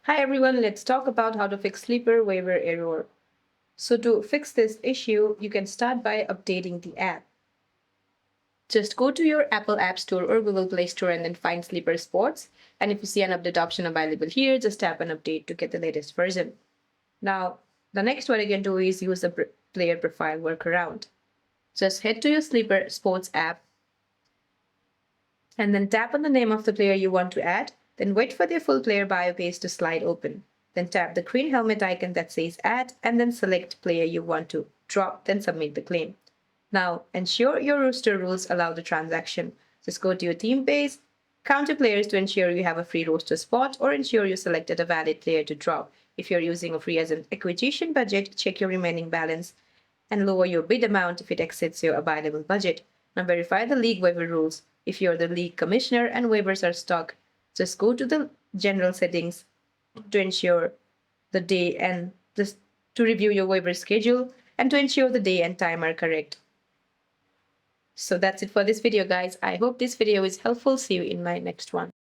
Hi everyone, let's talk about how to fix sleeper waiver error. So to fix this issue, you can start by updating the app. Just go to your Apple App Store or Google Play Store and then find Sleeper Sports. And if you see an update option available here, just tap on update to get the latest version. Now, the next what you can do is use the player profile workaround. Just head to your Sleeper Sports app and then tap on the name of the player you want to add. Then wait for the full player bio page to slide open. Then tap the green helmet icon that says add and then select player you want to drop, then submit the claim. Now ensure your roster rules allow the transaction. Just go to your team page, count your players to ensure you have a free roster spot or ensure you selected a valid player to drop. If you're using a free agent acquisition budget, check your remaining balance and lower your bid amount if it exceeds your available budget. Now verify the league waiver rules. If you're the league commissioner and waivers are stuck, just go to the general settings to ensure the day and just to review your waiver schedule and to ensure the day and time are correct. So that's it for this video, guys. I hope this video is helpful. See you in my next one.